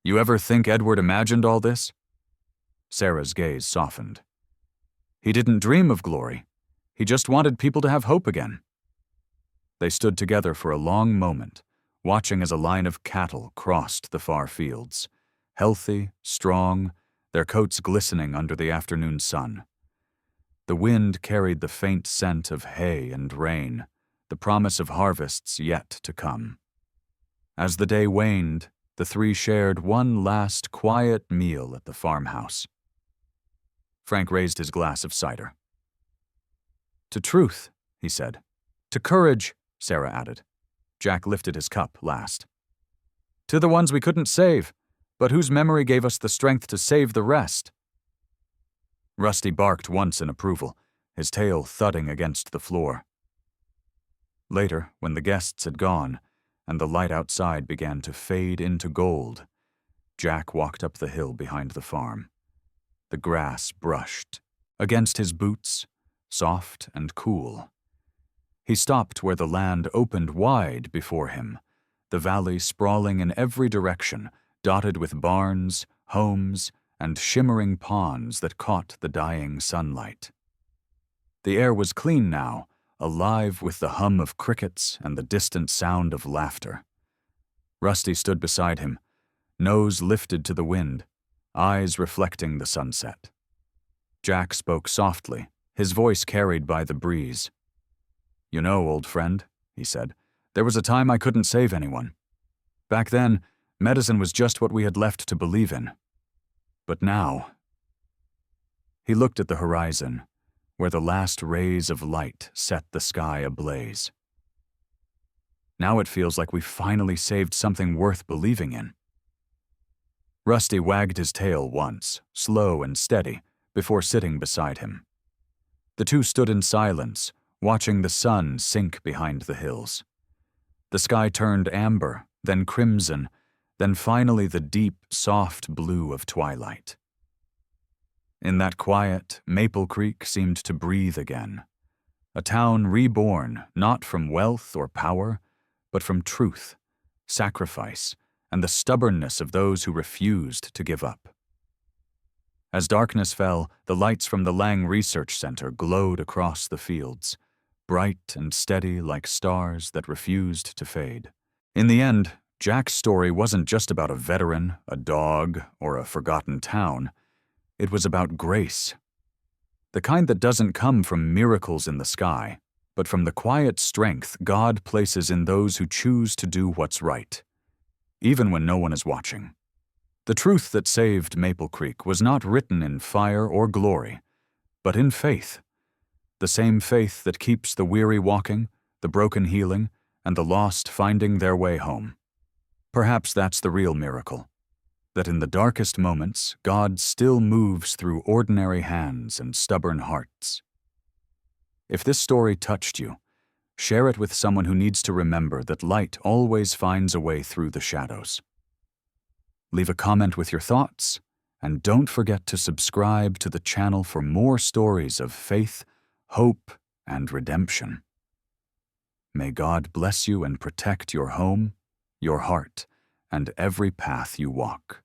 "You ever think Edward imagined all this?" Sarah's gaze softened. "He didn't dream of glory. He just wanted people to have hope again." They stood together for a long moment, watching as a line of cattle crossed the far fields, healthy, strong, their coats glistening under the afternoon sun. The wind carried the faint scent of hay and rain, the promise of harvests yet to come. As the day waned, the three shared one last quiet meal at the farmhouse. Frank raised his glass of cider. "To truth," he said. "To courage," Sarah added. Jack lifted his cup last. "To the ones we couldn't save, but whose memory gave us the strength to save the rest." Rusty barked once in approval, his tail thudding against the floor. Later, when the guests had gone, and the light outside began to fade into gold, Jack walked up the hill behind the farm. The grass brushed against his boots, soft and cool. He stopped where the land opened wide before him, the valley sprawling in every direction, dotted with barns, homes, and shimmering ponds that caught the dying sunlight. The air was clean now, alive with the hum of crickets and the distant sound of laughter. Rusty stood beside him, nose lifted to the wind, eyes reflecting the sunset. Jack spoke softly, his voice carried by the breeze. "You know, old friend," he said, "there was a time I couldn't save anyone. Back then, medicine was just what we had left to believe in. But now—" He looked at the horizon, where the last rays of light set the sky ablaze. "Now it feels like we finally saved something worth believing in." Rusty wagged his tail once, slow and steady, before sitting beside him. The two stood in silence, watching the sun sink behind the hills. The sky turned amber, then crimson, then finally the deep, soft blue of twilight. In that quiet, Maple Creek seemed to breathe again. A town reborn, not from wealth or power, but from truth, sacrifice, and the stubbornness of those who refused to give up. As darkness fell, the lights from the Lang Research Center glowed across the fields, bright and steady like stars that refused to fade. In the end, Jack's story wasn't just about a veteran, a dog, or a forgotten town. It was about grace. The kind that doesn't come from miracles in the sky, but from the quiet strength God places in those who choose to do what's right, even when no one is watching. The truth that saved Maple Creek was not written in fire or glory, but in faith. The same faith that keeps the weary walking, the broken healing, and the lost finding their way home. Perhaps that's the real miracle, that in the darkest moments, God still moves through ordinary hands and stubborn hearts. If this story touched you, share it with someone who needs to remember that light always finds a way through the shadows. Leave a comment with your thoughts, and don't forget to subscribe to the channel for more stories of faith, hope, and redemption. May God bless you and protect your home, your heart, and every path you walk.